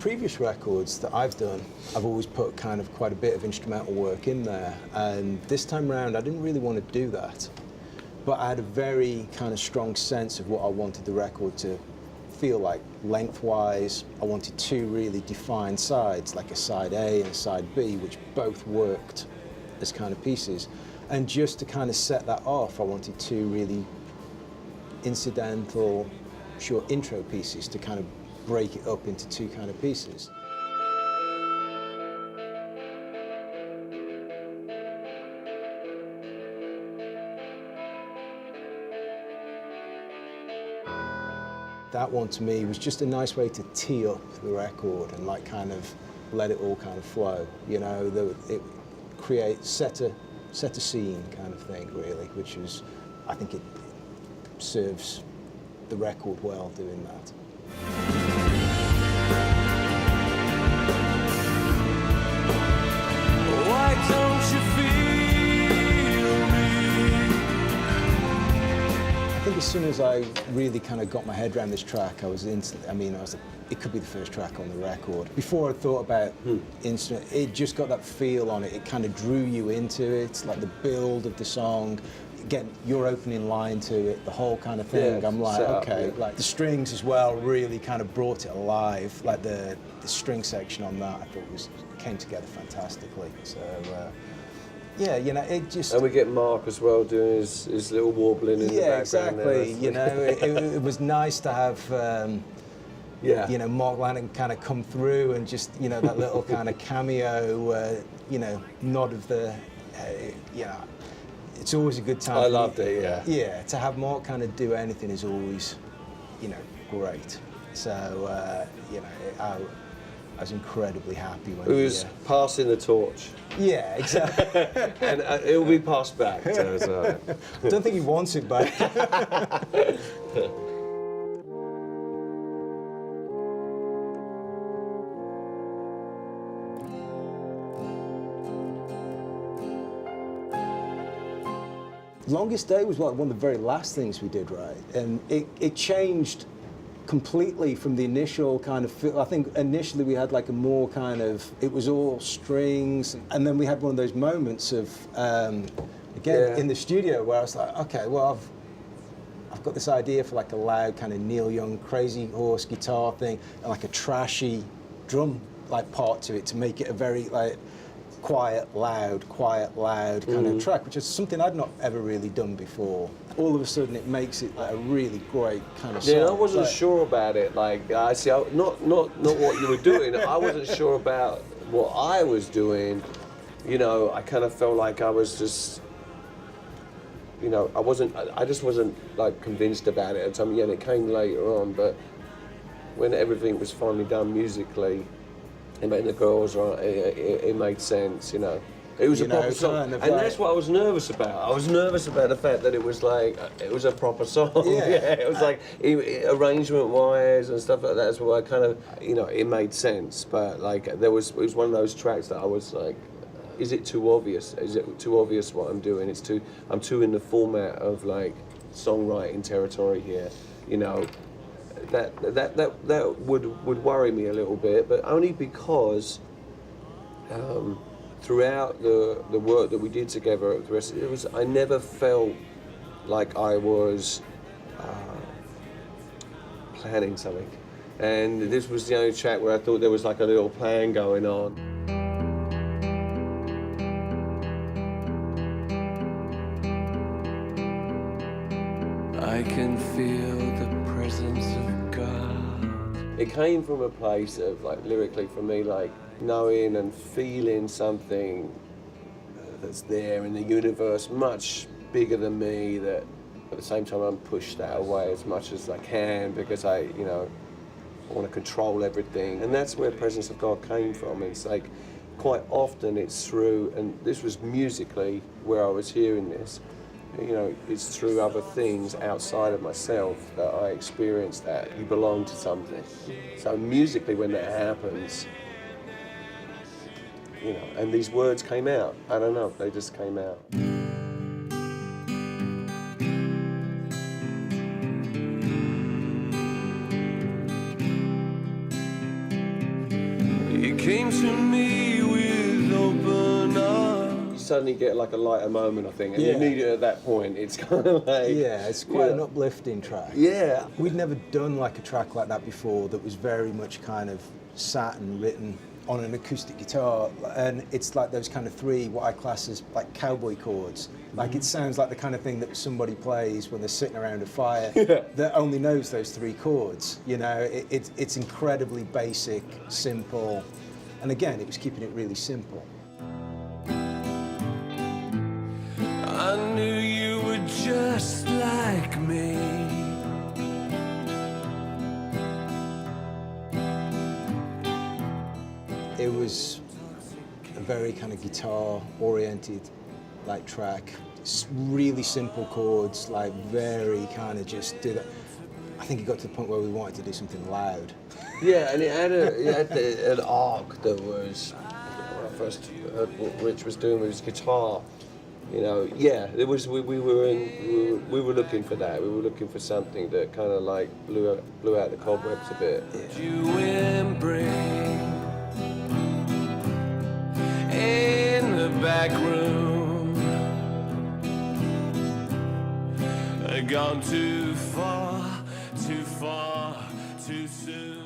previous records that I've done, I've always put kind of quite a bit of instrumental work in there, and this time around I didn't really want to do that. But I had a very kind of strong sense of what I wanted the record to feel like lengthwise. I wanted two really defined sides, like a side A and a side B, which both worked as kind of pieces. And just to kind of set that off, I wanted two really incidental, short intro pieces to kind of break it up into two kind of pieces. That one to me was just a nice way to tee up the record and like kind of let it all kind of flow, you know. It set a scene kind of thing really, which is, I think it serves the record well doing that. Why don't you feel me? I think as soon as I really kind of got my head around this track, I was instantly, I mean, it could be the first track on the record. Before I thought about instrument, it just got that feel on it. It kind of drew you into it, like the build of the song, get your opening line to it, the whole kind of thing. Yeah, I'm like, okay, like the strings as well really kind of brought it alive. Like the string section on that, I thought came together fantastically. So. Yeah, you know, it just... And we get Mark as well doing his little warbling in the background. Yeah, exactly. You know, it was nice to have, you know, Mark Lannan kind of come through and just, you know, that little kind of cameo, you know, nod of the, you know, it's always a good time. I loved it, yeah. Yeah, to have Mark kind of do anything is always, you know, great. So, you know, I was incredibly happy when he was passing the torch. Yeah, exactly. And it will be passed back. So. I don't think he wants it back. Longest Day was like one of the very last things we did, right? And it changed completely from the initial kind of feel. I think initially we had like a more kind of, it was all strings, and then we had one of those moments of, again, in the studio where I was like, okay, well, I've got this idea for like a loud kind of Neil Young crazy horse guitar thing, and like a trashy drum like part to it to make it a very like quiet, loud kind of track, which is something I'd not ever really done before. All of a sudden, it makes it like a really great kind of song. Yeah, I wasn't sure about it. Like, I see, not what you were doing. I wasn't sure about what I was doing. You know, I kind of felt like I was just, you know, I just wasn't like convinced about it at the time. Yeah, and it came later on, but when everything was finally done musically, and the girls, it made sense, you know. It was a proper song, kind of and that's what I was nervous about. I was nervous about the fact that it was like, it was a proper song. Yeah, it was like, arrangement-wise and stuff like that. That's why I kind of, you know, it made sense. But like, it was one of those tracks that I was like, is it too obvious? Is it too obvious what I'm doing? I'm too in the format of like songwriting territory here, you know. That would worry me a little bit, but only because throughout the work that we did together, I never felt like I was planning something, and this was the only track where I thought there was like a little plan going on. I can feel the presence of God. It came from a place of, like, lyrically for me, like, knowing and feeling something that's there in the universe, much bigger than me, that at the same time I'm pushed that away as much as I can because I want to control everything. And that's where Presence of God came from. It's like, quite often it's through, and this was musically where I was hearing this, you know, it's through other things outside of myself that I experience that you belong to something. So musically, when that happens, you know, and these words came out. I don't know, they just came out. suddenly get like a lighter moment, I think, and Yeah. you need it at that point. It's kind of like Yeah, it's quite an uplifting track. Yeah. We'd never done like a track like that before that was very much kind of sat and written on an acoustic guitar, and it's like those kind of three, what I class as like cowboy chords. Like it sounds like the kind of thing that somebody plays when they're sitting around a fire that only knows those three chords. You know, it's incredibly basic, simple, and again, it was keeping it really simple. I knew you were just like me. It was a very kind of guitar-oriented like track. It's really simple chords, like very kind of just do that. I think it got to the point where we wanted to do something loud. Yeah, and it had an arc that was, when I first heard what Rich was doing with his guitar, you know, yeah, it was, we were looking for that. We were looking for something that kind of like blew out the cobwebs a bit. You embrace in the back room. Gone too far, too soon.